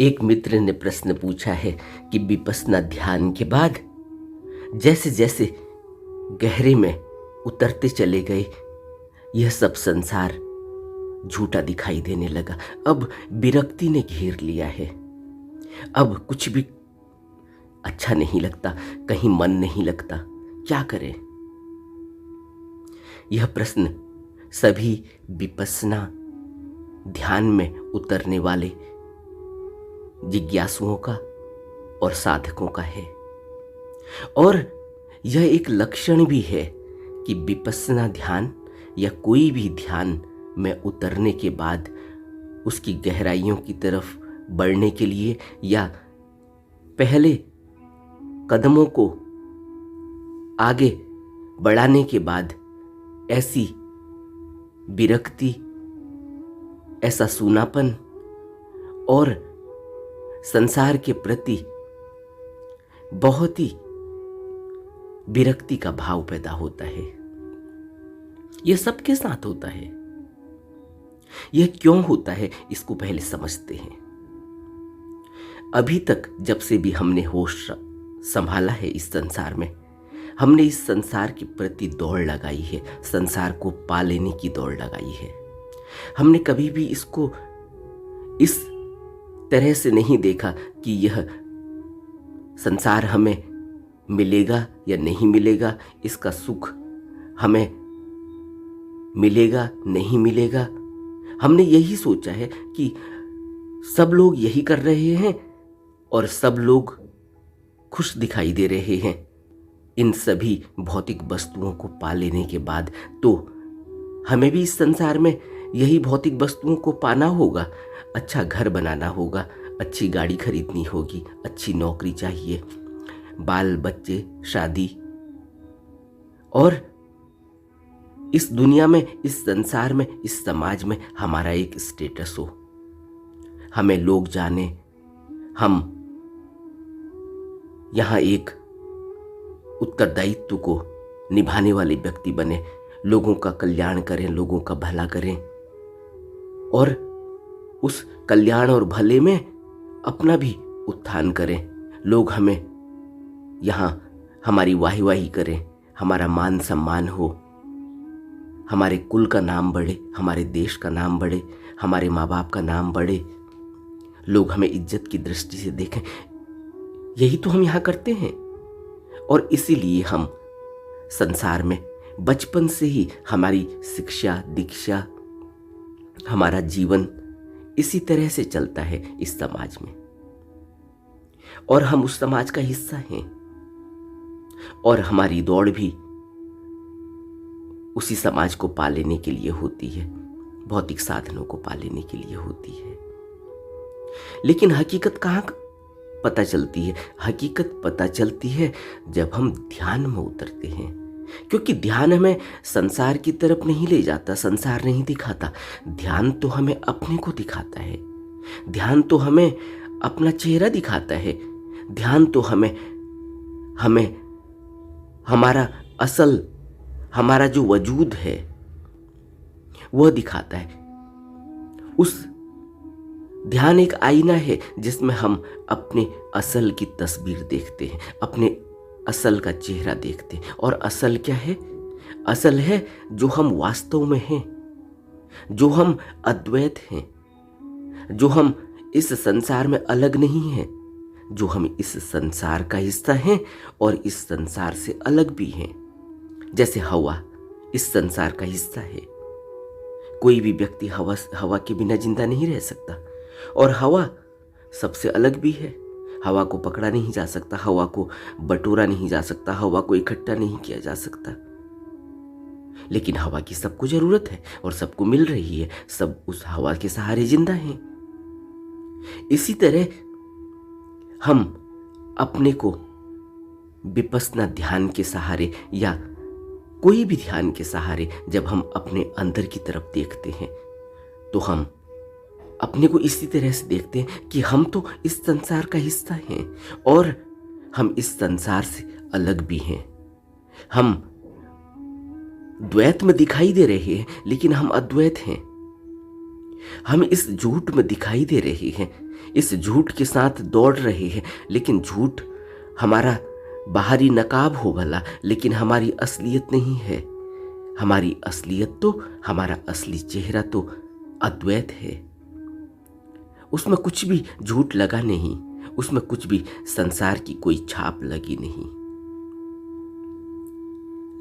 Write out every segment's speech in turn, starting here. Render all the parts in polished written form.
एक मित्र ने प्रश्न पूछा है कि विपश्यना ध्यान के बाद जैसे जैसे गहरे में उतरते चले गए, यह सब संसार झूठा दिखाई देने लगा। अब विरक्ति ने घेर लिया है। अब कुछ भी अच्छा नहीं लगता, कहीं मन नहीं लगता, क्या करें? यह प्रश्न सभी विपश्यना ध्यान में उतरने वाले जिज्ञासुओं का और साधकों का है। और यह एक लक्षण भी है कि विपश्यना ध्यान या कोई भी ध्यान में उतरने के बाद उसकी गहराइयों की तरफ बढ़ने के लिए या पहले कदमों को आगे बढ़ाने के बाद ऐसी विरक्ति, ऐसा सूनापन और संसार के प्रति बहुत ही विरक्ति का भाव पैदा होता है। यह सबके साथ होता है। यह क्यों होता है, इसको पहले समझते हैं। अभी तक जब से भी हमने होश संभाला है इस संसार में, हमने इस संसार के प्रति दौड़ लगाई है, संसार को पा लेने की दौड़ लगाई है। हमने कभी भी इसको इस तरह से नहीं देखा कि यह संसार हमें मिलेगा या नहीं मिलेगा, इसका सुख हमें मिलेगा नहीं मिलेगा। हमने यही सोचा है कि सब लोग यही कर रहे हैं और सब लोग खुश दिखाई दे रहे हैं। इन सभी भौतिक वस्तुओं को पा लेने के बाद तो हमें भी इस संसार में यही भौतिक वस्तुओं को पाना होगा। अच्छा घर बनाना होगा, अच्छी गाड़ी खरीदनी होगी, अच्छी नौकरी चाहिए, बाल बच्चे, शादी, और इस दुनिया में, इस संसार में, इस समाज में हमारा एक स्टेटस हो, हमें लोग जाने, हम यहाँ एक उत्तरदायित्व को निभाने वाले व्यक्ति बने, लोगों का कल्याण करें, लोगों का भला करें और उस कल्याण और भले में अपना भी उत्थान करें। लोग हमें यहाँ हमारी वाही वाही करें, हमारा मान सम्मान हो, हमारे कुल का नाम बढ़े, हमारे देश का नाम बढ़े, हमारे माँ बाप का नाम बढ़े, लोग हमें इज्जत की दृष्टि से देखें। यही तो हम यहाँ करते हैं। और इसीलिए हम संसार में बचपन से ही हमारी शिक्षा दीक्षा, हमारा जीवन इसी तरह से चलता है इस समाज में, और हम उस समाज का हिस्सा हैं। और हमारी दौड़ भी उसी समाज को पा लेने के लिए होती है, भौतिक साधनों को पा लेने के लिए होती है। लेकिन हकीकत कहाँ पता चलती है? हकीकत पता चलती है जब हम ध्यान में उतरते हैं, क्योंकि ध्यान हमें संसार की तरफ नहीं ले जाता, संसार नहीं दिखाता। ध्यान तो हमें अपने को दिखाता है, ध्यान तो हमें अपना चेहरा दिखाता है, ध्यान तो हमें हमारा असल, हमारा जो वजूद है वह दिखाता है। उस ध्यान एक आईना है जिसमें हम अपने असल की तस्वीर देखते हैं, अपने असल का चेहरा देखते हैं। और असल क्या है? असल है जो हम वास्तव में हैं, जो हम अद्वैत हैं, जो हम इस संसार में अलग नहीं हैं, जो हम इस संसार का हिस्सा हैं और इस संसार से अलग भी हैं। जैसे हवा इस संसार का हिस्सा है। कोई भी व्यक्ति हवा के बिना जिंदा नहीं रह सकता, और हवा सबसे अलग भी है। हवा को पकड़ा नहीं जा सकता, हवा को बटोरा नहीं जा सकता, हवा को इकट्ठा नहीं किया जा सकता। लेकिन हवा की सबको जरूरत है और सबको मिल रही है, सब उस हवा के सहारे जिंदा हैं। इसी तरह हम अपने को विपश्यना ध्यान के सहारे या कोई भी ध्यान के सहारे जब हम अपने अंदर की तरफ देखते हैं तो हम अपने को इसी तरह से देखते हैं कि हम तो इस संसार का हिस्सा हैं और हम इस संसार से अलग भी हैं। हम द्वैत में दिखाई दे रहे हैं लेकिन हम अद्वैत हैं। हम इस झूठ में दिखाई दे रहे हैं, इस झूठ के साथ दौड़ रहे हैं, लेकिन झूठ हमारा बाहरी नकाब हो भला, लेकिन हमारी असलियत नहीं है। हमारी असलियत तो, हमारा असली चेहरा तो अद्वैत है। उसमें कुछ भी झूठ लगा नहीं, उसमें कुछ भी संसार की कोई छाप लगी नहीं।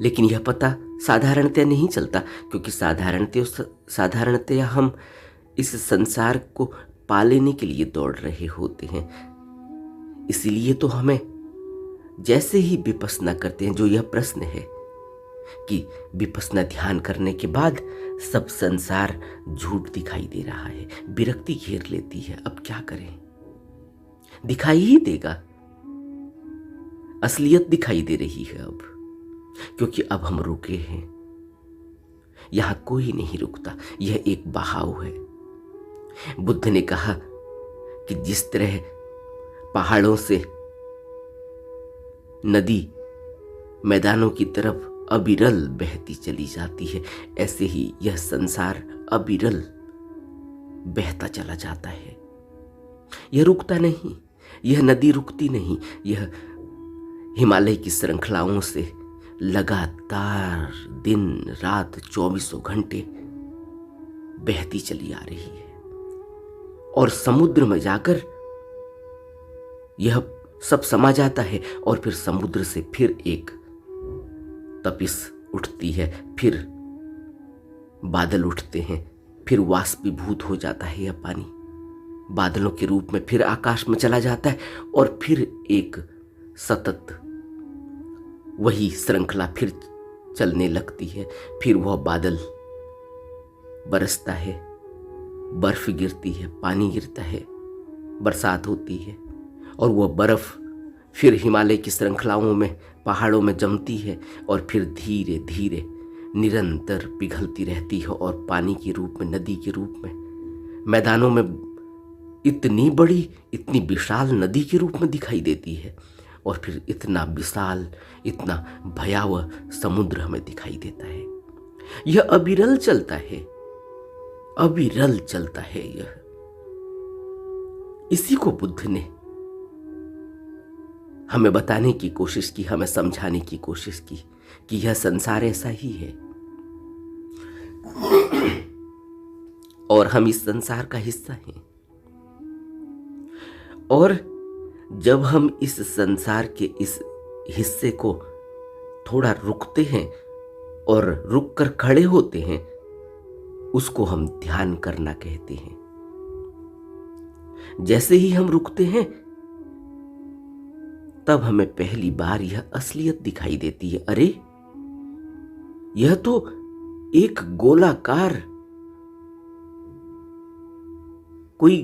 लेकिन यह पता साधारणतया नहीं चलता, क्योंकि साधारणतया हम इस संसार को पा लेने के लिए दौड़ रहे होते हैं। इसीलिए तो हमें जैसे ही विपस्सना करते हैं, जो यह प्रश्न है कि विपस्सना ध्यान करने के बाद सब संसार झूठ दिखाई दे रहा है, विरक्ति घेर लेती है। अब क्या करें? दिखाई ही देगा, असलियत दिखाई दे रही है अब, क्योंकि अब हम रुके हैं। यहां कोई नहीं रुकता, यह एक बहाव है। बुद्ध ने कहा कि जिस तरह पहाड़ों से नदी मैदानों की तरफ अविरल बहती चली जाती है, ऐसे ही यह संसार अविरल बहता चला जाता है। यह रुकता नहीं, यह नदी रुकती नहीं, यह हिमालय की श्रृंखलाओं से लगातार दिन रात 24 घंटे बहती चली आ रही है। और समुद्र में जाकर यह सब समा जाता है, और फिर समुद्र से फिर एक तपिश उठती है, फिर बादल उठते हैं, फिर वाष्पीभूत हो जाता है यह पानी, बादलों के रूप में फिर आकाश में चला जाता है, और फिर एक सतत वही श्रृंखला फिर चलने लगती है। फिर वह बादल बरसता है, बर्फ गिरती है, पानी गिरता है, बरसात होती है, और वह बर्फ फिर हिमालय की श्रृंखलाओं में पहाड़ों में जमती है, और फिर धीरे धीरे निरंतर पिघलती रहती है, और पानी के रूप में, नदी के रूप में, मैदानों में इतनी बड़ी, इतनी विशाल नदी के रूप में दिखाई देती है, और फिर इतना विशाल, इतना भयावह समुद्र हमें दिखाई देता है। यह अविरल चलता है, अविरल चलता है यह। इसी को बुद्ध ने हमें बताने की कोशिश की, हमें समझाने की कोशिश की कि यह संसार ऐसा ही है, और हम इस संसार का हिस्सा हैं। और जब हम इस संसार के इस हिस्से को थोड़ा रुकते हैं और रुक कर खड़े होते हैं, उसको हम ध्यान करना कहते हैं। जैसे ही हम रुकते हैं, तब हमें पहली बार यह असलियत दिखाई देती है। अरे, यह तो एक गोलाकार कोई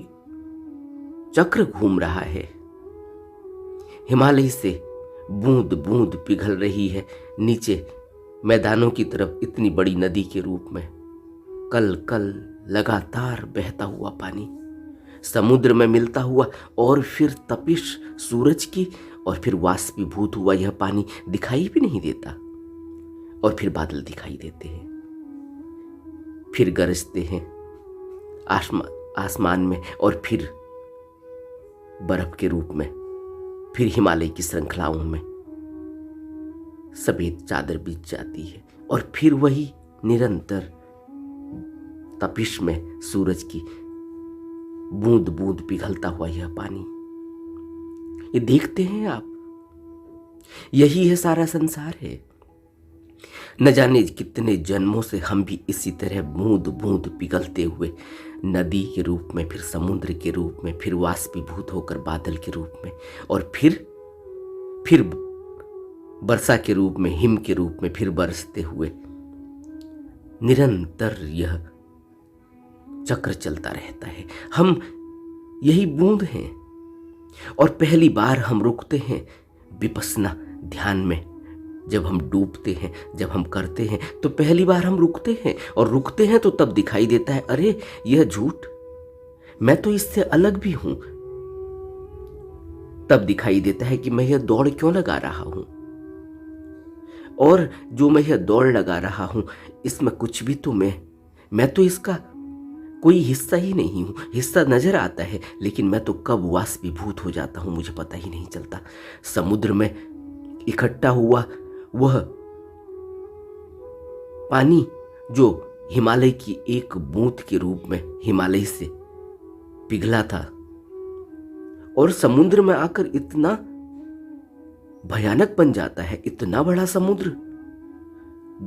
चक्र घूम रहा है, हिमालय से बूंद बूंद पिघल रही है नीचे मैदानों की तरफ इतनी बड़ी नदी के रूप में, कल कल लगातार बहता हुआ पानी समुद्र में मिलता हुआ, और फिर तपिश सूरज की, और फिर वाष्पीभूत हुआ यह पानी दिखाई भी नहीं देता, और फिर बादल दिखाई देते हैं, फिर गरजते हैं आसमान में, और फिर बर्फ के रूप में, फिर हिमालय की श्रृंखलाओं में सफेद चादर बिछ जाती है, और फिर वही निरंतर तपिश में सूरज की बूंद बूंद पिघलता हुआ यह पानी। ये देखते हैं आप, यही है सारा संसार है। न जाने कितने जन्मों से हम भी इसी तरह बूंद बूंद पिघलते हुए नदी के रूप में, फिर समुद्र के रूप में, फिर वाष्पीभूत होकर बादल के रूप में, और फिर वर्षा के रूप में, हिम के रूप में, फिर बरसते हुए निरंतर यह चक्र चलता रहता है। हम यही बूंद हैं, और पहली बार हम रुकते हैं विपस्सना ध्यान में। जब हम डूबते हैं, जब हम करते हैं, तो पहली बार हम रुकते हैं, और रुकते हैं तो तब दिखाई देता है, अरे यह झूठ, मैं तो इससे अलग भी हूं। तब दिखाई देता है कि मैं यह दौड़ क्यों लगा रहा हूं, और जो मैं यह दौड़ लगा रहा हूं, इसमें कुछ भी तो मैं तो इसका कोई हिस्सा ही नहीं हूं। हिस्सा नजर आता है लेकिन मैं तो कब वाष्पीभूत हो जाता हूं मुझे पता ही नहीं चलता। समुद्र में इकट्ठा हुआ वह पानी जो हिमालय की एक बूंद के रूप में हिमालय से पिघला था और समुद्र में आकर इतना भयानक बन जाता है, इतना बड़ा समुद्र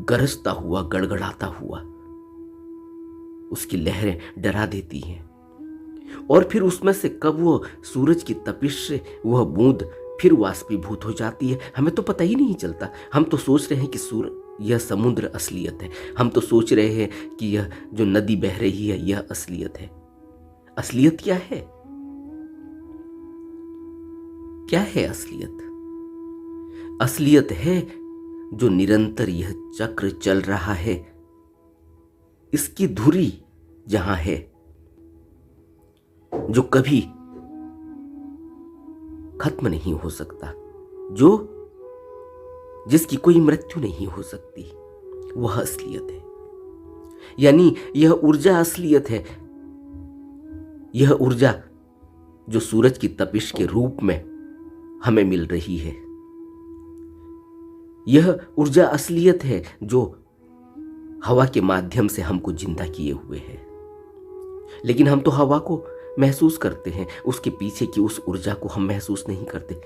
गरजता हुआ, गड़गड़ाता हुआ, उसकी लहरें डरा देती हैं। और फिर उसमें से कब वो सूरज की तपिश से वह बूंद फिर वाष्पीभूत हो जाती है, हमें तो पता ही नहीं चलता। हम तो सोच रहे हैं कि यह समुद्र असलियत है। हम तो सोच रहे हैं कि यह जो नदी बह रही है यह असलियत है। असलियत क्या है? क्या है असलियत? असलियत है जो निरंतर यह चक्र चल रहा है, इसकी धुरी जहां है, जो कभी खत्म नहीं हो सकता, जिसकी कोई मृत्यु नहीं हो सकती, वह असलियत है। यानी यह ऊर्जा असलियत है। यह ऊर्जा जो सूरज की तपिश के रूप में हमें मिल रही है, यह ऊर्जा असलियत है जो हवा के माध्यम से हमको जिंदा किए हुए है। लेकिन हम तो हवा को महसूस करते हैं, उसके पीछे की उस ऊर्जा को हम महसूस नहीं करते।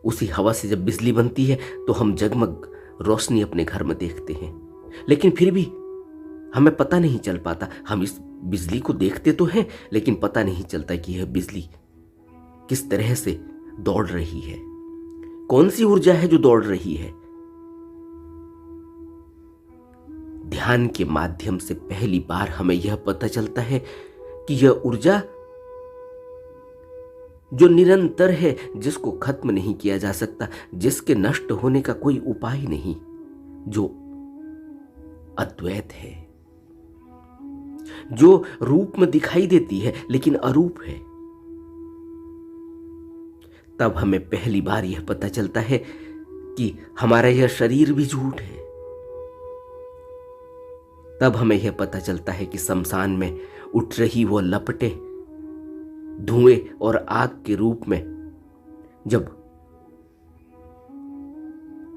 उसी हवा से जब बिजली बनती है तो हम जगमग रोशनी अपने घर में देखते हैं, लेकिन फिर भी हमें पता नहीं चल पाता। हम इस बिजली को देखते तो हैं लेकिन पता नहीं चलता कि यह बिजली किस तरह से दौड़ रही है, कौन सी ऊर्जा है जो दौड़ रही है। ध्यान के माध्यम से पहली बार हमें यह पता चलता है कि यह ऊर्जा जो निरंतर है, जिसको खत्म नहीं किया जा सकता, जिसके नष्ट होने का कोई उपाय नहीं, जो अद्वैत है, जो रूप में दिखाई देती है लेकिन अरूप है। तब हमें पहली बार यह पता चलता है कि हमारा यह शरीर भी झूठ है। तब हमें यह पता चलता है कि शमशान में उठ रही वो लपटें धुएं और आग के रूप में जब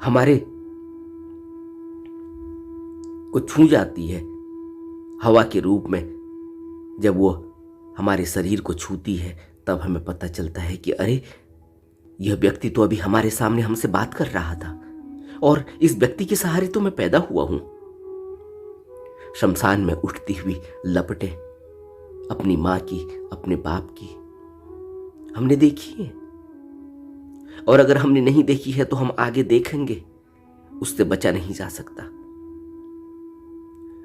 हमारे को छू जाती है, हवा के रूप में जब वो हमारे शरीर को छूती है, तब हमें पता चलता है कि अरे, यह व्यक्ति तो अभी हमारे सामने हमसे बात कर रहा था और इस व्यक्ति के सहारे तो मैं पैदा हुआ हूं। शमशान में उठती हुई लपटें अपनी मां की, अपने बाप की हमने देखी है, और अगर हमने नहीं देखी है तो हम आगे देखेंगे, उससे बचा नहीं जा सकता।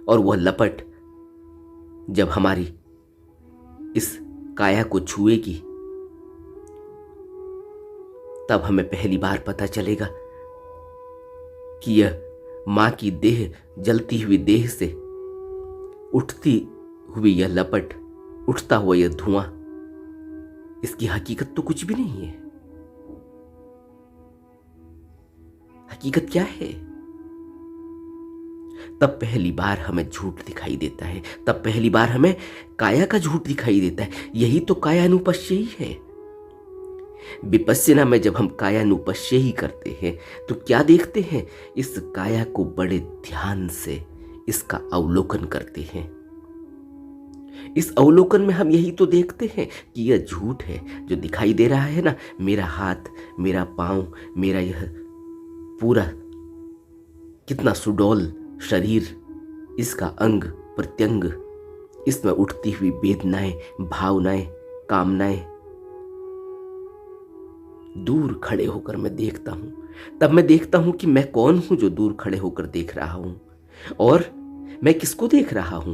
और वह लपट जब हमारी इस काया को छुएगी, तब हमें पहली बार पता चलेगा कि यह मां की देह, जलती हुई देह से उठती हुई यह लपट, उठता हुआ यह धुआं, इसकी हकीकत तो कुछ भी नहीं है। हकीकत क्या है? तब पहली बार हमें झूठ दिखाई देता है, तब पहली बार हमें काया का झूठ दिखाई देता है। यही तो कायानुपश्य ही है। विपश्यना में जब हम कायानुपश्य ही करते हैं तो क्या देखते हैं? इस काया को बड़े ध्यान से इसका अवलोकन करते हैं। इस अवलोकन में हम यही तो देखते हैं कि यह झूठ है जो दिखाई दे रहा है ना। मेरा हाथ, मेरा पांव, मेरा यह पूरा कितना सुडौल शरीर, इसका अंग प्रत्यंग, इसमें उठती हुई वेदनाएं, भावनाएं, कामनाएं, दूर खड़े होकर मैं देखता हूं। तब मैं देखता हूं कि मैं कौन हूं जो दूर खड़े होकर देख रहा हूं, और मैं किसको देख रहा हूं।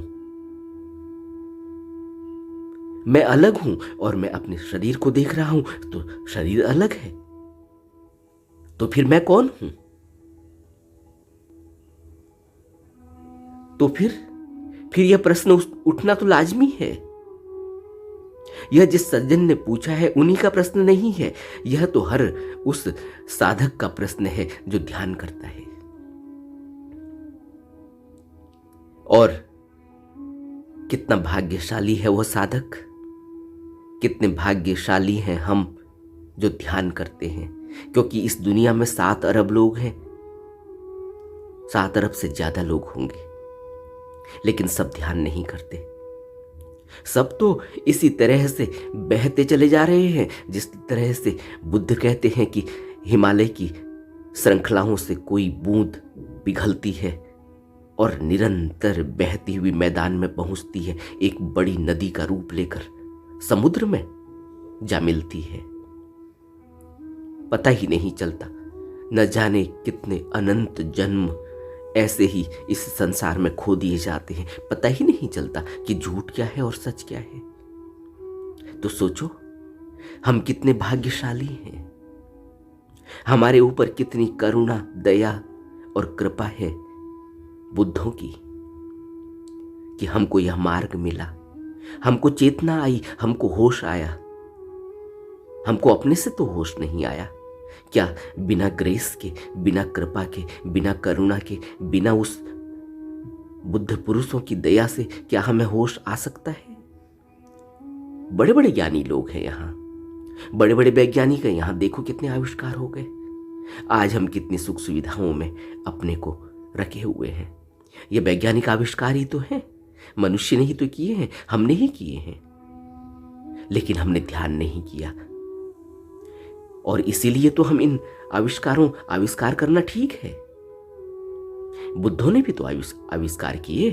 मैं अलग हूं और मैं अपने शरीर को देख रहा हूं, तो शरीर अलग है, तो फिर मैं कौन हूं? तो फिर यह प्रश्न उठना तो लाजमी है। यह जिस सज्जन ने पूछा है उन्हीं का प्रश्न नहीं है, यह तो हर उस साधक का प्रश्न है जो ध्यान करता है। और कितना भाग्यशाली है वो साधक, कितने भाग्यशाली हैं हम जो ध्यान करते हैं, क्योंकि इस दुनिया में 7 अरब लोग हैं, 7 अरब से ज्यादा लोग होंगे, लेकिन सब ध्यान नहीं करते। सब तो इसी तरह से बहते चले जा रहे हैं जिस तरह से बुद्ध कहते हैं कि हिमालय की श्रृंखलाओं से कोई बूंद पिघलती है और निरंतर बहती हुई मैदान में पहुंचती है, एक बड़ी नदी का रूप लेकर समुद्र में जा मिलती है। पता ही नहीं चलता, न जाने कितने अनंत जन्म ऐसे ही इस संसार में खो दिए जाते हैं। पता ही नहीं चलता कि झूठ क्या है और सच क्या है। तो सोचो हम कितने भाग्यशाली हैं, हमारे ऊपर कितनी करुणा, दया और कृपा है बुद्धों की कि हमको यह मार्ग मिला, हमको चेतना आई, हमको होश आया। हमको अपने से तो होश नहीं आया क्या? बिना ग्रेस के, बिना कृपा के, बिना करुणा के, बिना उस बुद्ध पुरुषों की दया से क्या हमें होश आ सकता है? बड़े बड़े ज्ञानी लोग हैं यहाँ, बड़े बड़े वैज्ञानिक हैं यहाँ, देखो कितने आविष्कार हो गए। आज हम कितनी सुख सुविधाओं में अपने को रखे हुए हैं। ये वैज्ञानिक आविष्कार ही तो हैं, मनुष्य ने ही तो किए हैं, हमने ही किए हैं, लेकिन हमने ध्यान नहीं किया। और इसीलिए तो हम इन आविष्कार करना ठीक है। बुद्धों ने भी तो आविष्कार किए,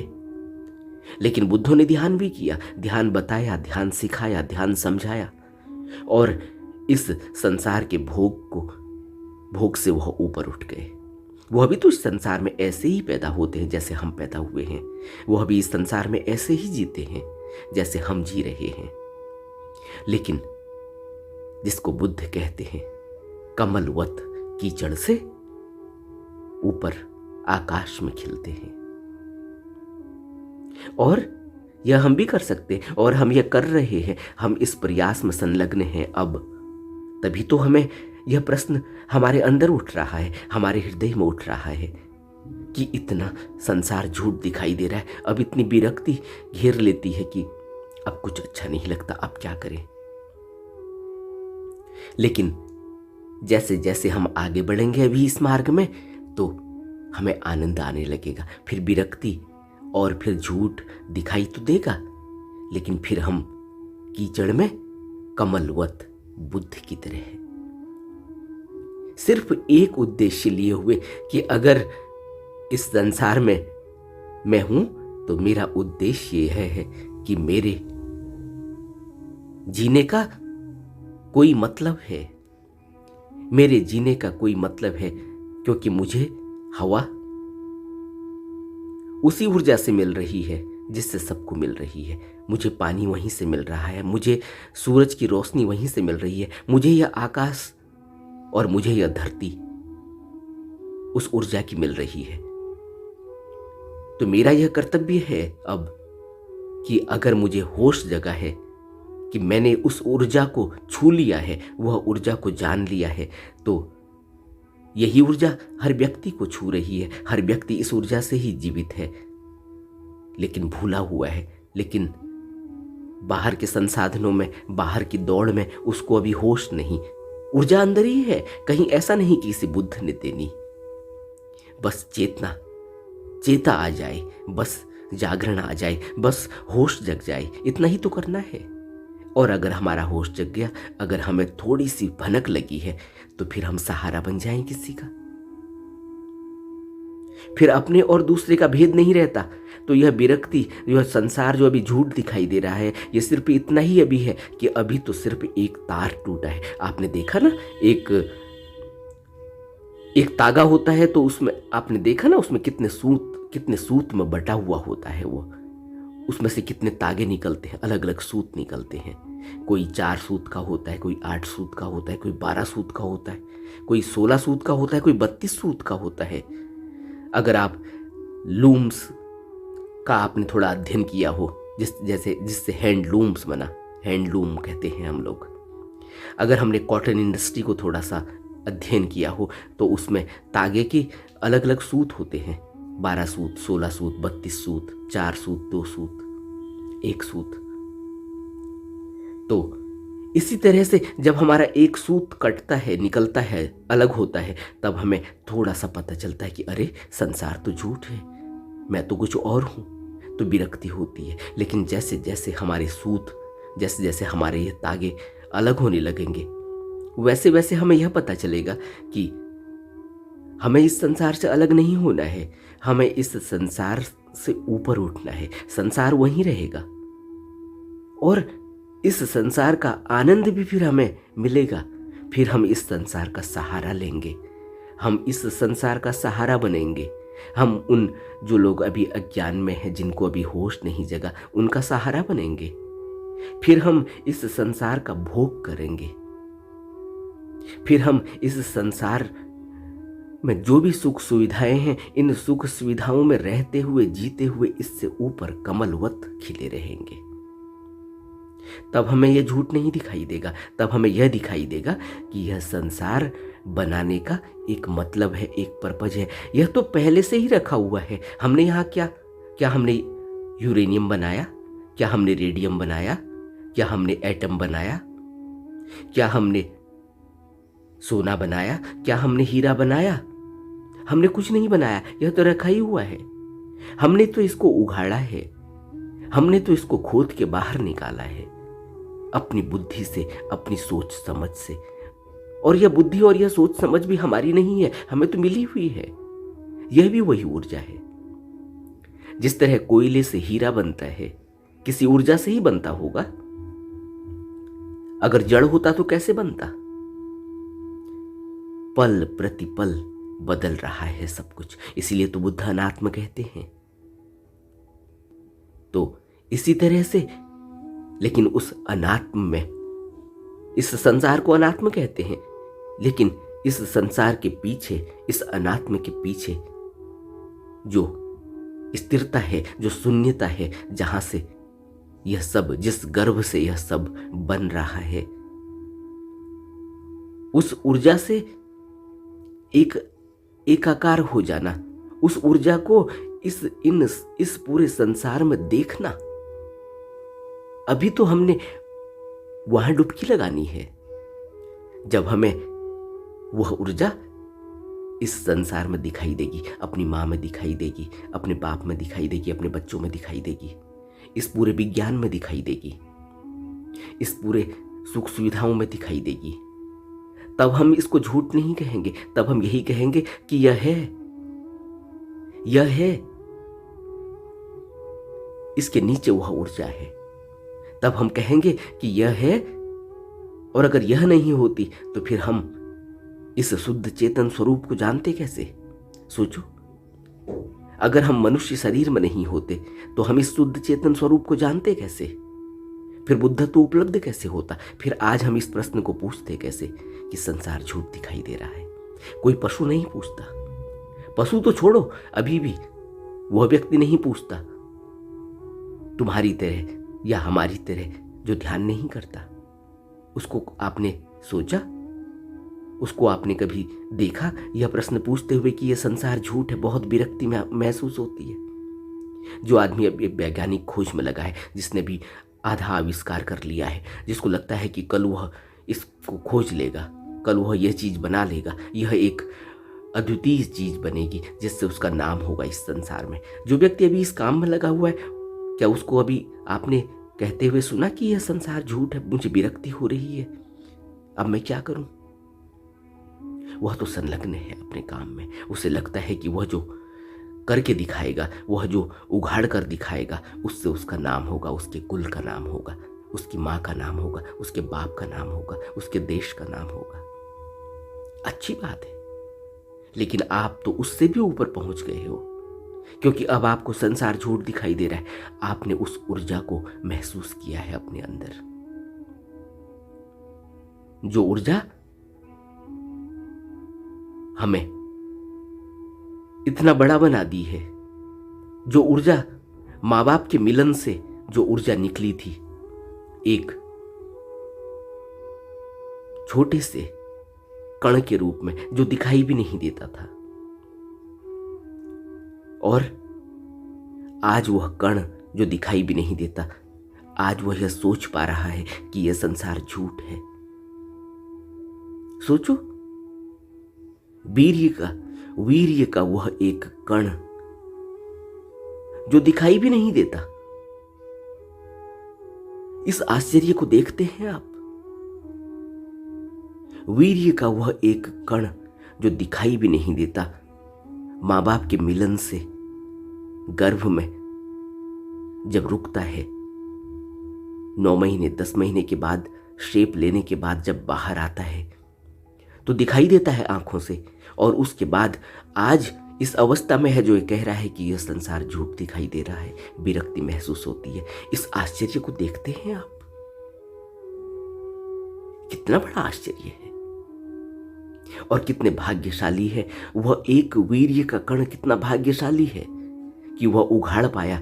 लेकिन बुद्धों ने ध्यान भी किया, ध्यान बताया, ध्यान सिखाया, ध्यान समझाया, और इस संसार के भोग से वह ऊपर उठ गए। वह भी तो इस संसार में ऐसे ही पैदा होते हैं जैसे हम पैदा हुए हैं, वह भी इस संसार में ऐसे ही जीते हैं जैसे हम जी रहे हैं। लेकिन जिसको बुद्ध कहते हैं कमलवत कीचड़ से ऊपर आकाश में खिलते हैं, और यह हम भी कर सकते हैं, और हम यह कर रहे हैं। हम इस प्रयास में संलग्न हैं अब, तभी तो हमें यह प्रश्न हमारे अंदर उठ रहा है, हमारे हृदय में उठ रहा है कि इतना संसार झूठ दिखाई दे रहा है। अब इतनी विरक्ति घेर लेती है कि अब कुछ अच्छा नहीं लगता, अब क्या करें। लेकिन जैसे जैसे हम आगे बढ़ेंगे अभी इस मार्ग में, तो हमें आनंद आने लगेगा। फिर विरक्ति और फिर झूठ दिखाई तो देगा, लेकिन फिर हम कीचड़ में कमलवत बुद्ध की तरह सिर्फ एक उद्देश्य लिए हुए कि अगर इस संसार में मैं हूं तो मेरा उद्देश्य यह है कि मेरे जीने का कोई मतलब है, मेरे जीने का कोई मतलब है, क्योंकि मुझे हवा उसी ऊर्जा से मिल रही है जिससे सबको मिल रही है, मुझे पानी वहीं से मिल रहा है, मुझे सूरज की रोशनी वहीं से मिल रही है, मुझे यह आकाश और मुझे यह धरती उस ऊर्जा की मिल रही है। तो मेरा यह कर्तव्य है अब कि अगर मुझे होश जगा है कि मैंने उस ऊर्जा को छू लिया है, वह ऊर्जा को जान लिया है, तो यही ऊर्जा हर व्यक्ति को छू रही है। हर व्यक्ति इस ऊर्जा से ही जीवित है, लेकिन भूला हुआ है। लेकिन बाहर के संसाधनों में, बाहर की दौड़ में उसको अभी होश नहीं। ऊर्जा अंदर ही है, कहीं ऐसा नहीं कि इसे बुद्ध ने देनी। बस चेता आ जाए, बस जागरण आ जाए, बस होश जग जाए, इतना ही तो करना है। और अगर हमारा होश जग गया, अगर हमें थोड़ी सी भनक लगी है, तो फिर हम सहारा बन जाएं किसी का। फिर अपने और दूसरे का भेद नहीं रहता। तो यह विरक्ति, यह संसार जो अभी झूठ दिखाई दे रहा है, यह सिर्फ इतना ही अभी है कि अभी तो सिर्फ एक तार टूटा है। आपने देखा ना, एक तागा होता है तो उसमें आपने देखा ना, उसमें कितने सूत में बटा हुआ होता है वो, उसमें से कितने तागे निकलते हैं, अलग अलग सूत निकलते हैं। कोई 4 सूत का होता है, कोई 8 सूत का होता है, कोई 12 सूत का होता है, कोई 16 सूत का होता है, कोई 32 सूत का होता है। अगर आप लूम्स का आपने थोड़ा अध्ययन किया हो, जिससे हैंडलूम्स बना, हैंडलूम कहते हैं हम लोग। अगर हमने कॉटन इंडस्ट्री को थोड़ा सा अध्ययन किया हो, तो उसमें तागे के अलग अलग सूत होते हैं, 12 सूत, 16 सूत, 32 सूत, 4 सूत, 2 सूत। एक सूत। तो इसी तरह से जब हमारा एक सूत कटता है, निकलता है, अलग होता है, तब हमें थोड़ा सा पता चलता है कि अरे संसार तो झूठ है, मैं तो कुछ और हूं। तो विरक्ति होती है। लेकिन जैसे जैसे हमारे सूत, जैसे जैसे हमारे ये तागे अलग होने लगेंगे, वैसे वैसे हमें यह पता चलेगा कि हमें इस संसार से अलग नहीं होना है, हमें इस संसार से ऊपर उठना है। संसार वहीं रहेगा और इस संसार का आनंद भी फिर हमें मिलेगा। फिर हम इस संसार का सहारा लेंगे, हम इस संसार का सहारा बनेंगे। हम उन जो लोग अभी अज्ञान में हैं, जिनको अभी होश नहीं जगा, उनका सहारा बनेंगे। फिर हम इस संसार का भोग करेंगे। फिर हम इस संसार में जो भी सुख सुविधाएं हैं, इन सुख सुविधाओं में रहते हुए, जीते हुए इससे ऊपर कमलवत खिले रहेंगे। तब हमें यह झूठ नहीं दिखाई देगा। तब हमें यह दिखाई देगा कि यह संसार बनाने का एक मतलब है, एक पर्पज है। यह तो पहले से ही रखा हुआ है। हमने यहाँ क्या हमने यूरेनियम बनाया? क्या हमने रेडियम बनाया? क्या हमने एटम बनाया? क्या हमने सोना बनाया? क्या हमने हीरा बनाया? हमने कुछ नहीं बनाया, यह तो रखा ही हुआ है। हमने तो इसको उघाड़ा है, हमने तो इसको खोद के बाहर निकाला है अपनी बुद्धि से, अपनी सोच समझ से। और यह बुद्धि और यह सोच समझ भी हमारी नहीं है, हमें तो मिली हुई है। यह भी वही ऊर्जा है। जिस तरह कोयले से हीरा बनता है, किसी ऊर्जा से ही बनता होगा। अगर जड़ होता तो कैसे बनता? पल प्रतिपल बदल रहा है सब कुछ, इसीलिए तो बुद्ध अनात्म कहते हैं। तो इसी तरह से, लेकिन उस अनात्म में, इस संसार को अनात्म कहते हैं, लेकिन इस संसार के पीछे, इस अनात्म के पीछे जो स्थिरता है, जो शून्यता है, जहां से यह सब, जिस गर्भ से यह सब बन रहा है, उस ऊर्जा से एक एकाकार हो जाना, उस ऊर्जा को इस पूरे संसार में देखना। अभी तो हमने वहां डुबकी लगानी है। जब हमें वह ऊर्जा इस संसार में दिखाई देगी, अपनी मां में दिखाई देगी, अपने बाप में दिखाई देगी, अपने बच्चों में दिखाई देगी, इस पूरे विज्ञान में दिखाई देगी, इस पूरे सुख सुविधाओं में दिखाई देगी, तब हम इसको झूठ नहीं कहेंगे। तब हम यही कहेंगे कि यह है, यह है, इसके नीचे वह ऊर्जा है। तब हम कहेंगे कि यह है, और अगर यह नहीं होती तो फिर हम इस शुद्ध चेतन स्वरूप को जानते कैसे? सोचो, अगर हम मनुष्य शरीर में नहीं होते तो हम इस शुद्ध चेतन स्वरूप को जानते कैसे? फिर बुद्धत्व उपलब्ध कैसे होता? फिर आज हम इस प्रश्न को पूछते कैसे कि संसार झूठ दिखाई दे रहा है? कोई पशु नहीं पूछता। पशु तो छोड़ो, अभी भी वह व्यक्ति नहीं पूछता, तुम्हारी तरह या हमारी तरह जो ध्यान नहीं करता। उसको आपने सोचा, उसको आपने कभी देखा यह प्रश्न पूछते हुए कि यह संसार झूठ है? बहुत विरक्ति महसूस होती है। जो आदमी अब एक वैज्ञानिक खोज में लगा है, जिसने भी आधा आविष्कार कर लिया है, जिसको लगता है कि कल वह इसको खोज लेगा, कल वह यह चीज बना लेगा, यह एक अद्वितीय चीज बनेगी जिससे उसका नाम होगा इस संसार में। जो व्यक्ति अभी इस काम में लगा हुआ है, क्या उसको अभी आपने कहते हुए सुना कि यह संसार झूठ है, मुझे विरक्ति हो रही है, अब मैं क्या करूं? वह तो संलग्न है अपने काम में। उसे लगता है कि वह जो करके दिखाएगा, वह जो उघाड़ कर दिखाएगा, उससे उसका नाम होगा, उसके कुल का नाम होगा, उसकी माँ का नाम होगा, उसके बाप का नाम होगा, उसके देश का नाम होगा। अच्छी बात है, लेकिन आप तो उससे भी ऊपर पहुंच गए हो, क्योंकि अब आपको संसार झूठ दिखाई दे रहा है। आपने उस ऊर्जा को महसूस किया है अपने अंदर, जो ऊर्जा हमें इतना बड़ा बना दी है, जो ऊर्जा माँ बाप के मिलन से जो ऊर्जा निकली थी, एक छोटे से कण के रूप में जो दिखाई भी नहीं देता था, और आज वह कण जो दिखाई भी नहीं देता आज वह यह सोच पा रहा है कि यह संसार झूठ है। सोचो, वीर्य का वह एक कण जो दिखाई भी नहीं देता, इस आश्चर्य को देखते हैं आप? वीर्य का वह एक कण जो दिखाई भी नहीं देता, मां बाप के मिलन से गर्भ में जब रुकता है, 9 महीने 10 महीने के बाद, शेप लेने के बाद जब बाहर आता है तो दिखाई देता है आंखों से, और उसके बाद आज इस अवस्था में है जो ये कह रहा है कि यह संसार झूठ दिखाई दे रहा है, विरक्ति महसूस होती है। इस आश्चर्य को देखते हैं आप? कितना बड़ा आश्चर्य है और कितने भाग्यशाली है वह एक वीर्य का कण। कितना भाग्यशाली है कि वह उघाड़ पाया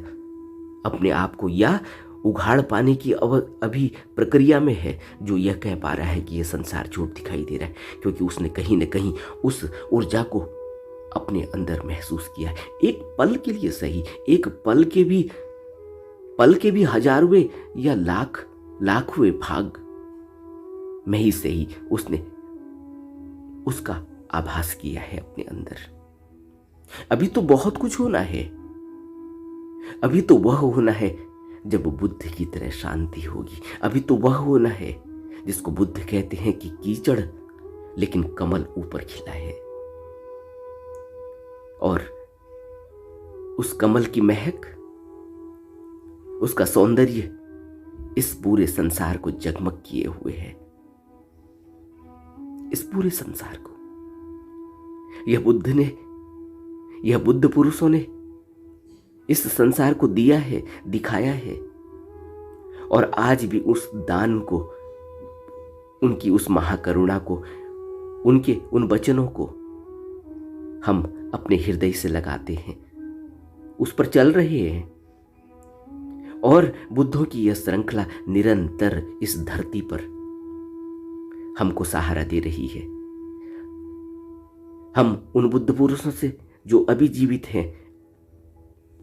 अपने आप को, या उघाड़ पाने की अभी प्रक्रिया में है, जो यह कह पा रहा है कि यह संसार झूठ दिखाई दे रहा है, क्योंकि उसने कहीं न कहीं उस ऊर्जा को अपने अंदर महसूस किया है। एक पल के लिए सही, एक पल के भी हजारवें या लाखवें भाग में ही सही उसने उसका आभास किया है अपने अंदर। अभी तो बहुत कुछ होना है, अभी तो वह होना है जब बुद्ध की तरह शांति होगी। अभी तो वह होना है जिसको बुद्ध कहते हैं कि कीचड़ लेकिन कमल ऊपर खिला है, और उस कमल की महक, उसका सौंदर्य इस पूरे संसार को जगमग किए हुए है। इस पूरे संसार को यह बुद्ध पुरुषों ने इस संसार को दिया है, दिखाया है, और आज भी उस दान को, उनकी उस महाकरुणा को, उनके उन वचनों को हम अपने हृदय से लगाते हैं, उस पर चल रहे हैं, और बुद्धों की यह श्रृंखला निरंतर इस धरती पर हमको सहारा दे रही है। हम उन बुद्ध पुरुषों से जो अभी जीवित हैं,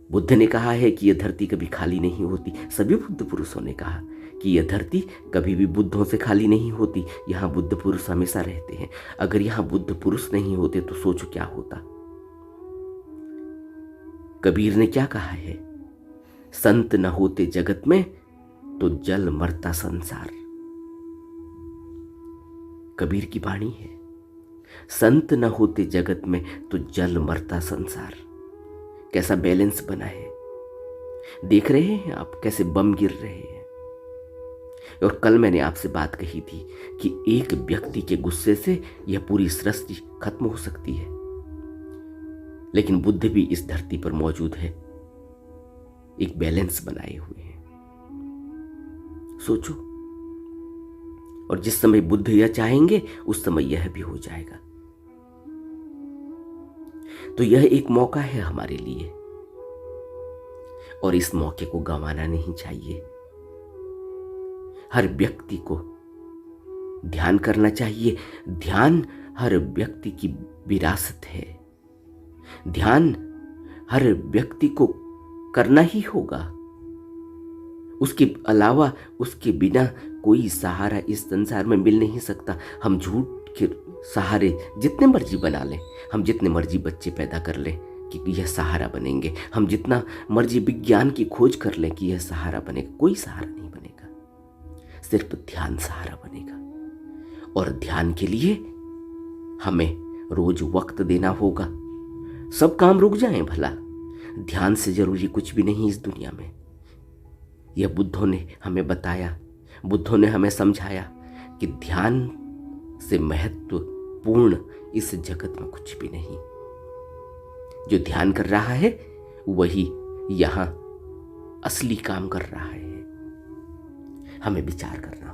बुद्ध ने कहा है कि यह धरती कभी खाली नहीं होती। सभी बुद्ध पुरुषों ने कहा कि यह धरती कभी भी बुद्धों से खाली नहीं होती, यहाँ बुद्ध पुरुष हमेशा रहते हैं। अगर यहाँ बुद्ध पुरुष नहीं होते तो सोचो क्या होता। कबीर ने क्या कहा है? संत न होते जगत में तो जल मरता संसार। कबीर की वाणी है, संत न होते जगत में तो जल मरता संसार। कैसा बैलेंस बना है, देख रहे हैं आप कैसे बम गिर रहे हैं। और कल मैंने आपसे बात कही थी कि एक व्यक्ति के गुस्से से यह पूरी सृष्टि खत्म हो सकती है, लेकिन बुद्ध भी इस धरती पर मौजूद है, एक बैलेंस बनाए हुए हैं। सोचो, और जिस समय बुद्ध यह चाहेंगे उस समय यह भी हो जाएगा। तो यह एक मौका है हमारे लिए, और इस मौके को गंवाना नहीं चाहिए। हर व्यक्ति को ध्यान करना चाहिए। ध्यान हर व्यक्ति की विरासत है, ध्यान हर व्यक्ति को करना ही होगा। उसके अलावा, उसके बिना कोई सहारा इस संसार में मिल नहीं सकता। हम झूठ के सहारे जितने मर्जी बना लें, हम जितने मर्जी बच्चे पैदा कर लें कि यह सहारा बनेंगे, हम जितना मर्जी विज्ञान की खोज कर लें कि यह सहारा बनेगा, कोई सहारा नहीं बनेगा। सिर्फ ध्यान सहारा बनेगा, और ध्यान के लिए हमें रोज वक्त देना होगा। सब काम रुक जाएं भला, ध्यान से जरूरी कुछ भी नहीं इस दुनिया में। यह बुद्धों ने हमें बताया, बुद्धों ने हमें समझाया कि ध्यान से महत्वपूर्ण इस जगत में कुछ भी नहीं। जो ध्यान कर रहा है वही यहां असली काम कर रहा है। हमें विचार करना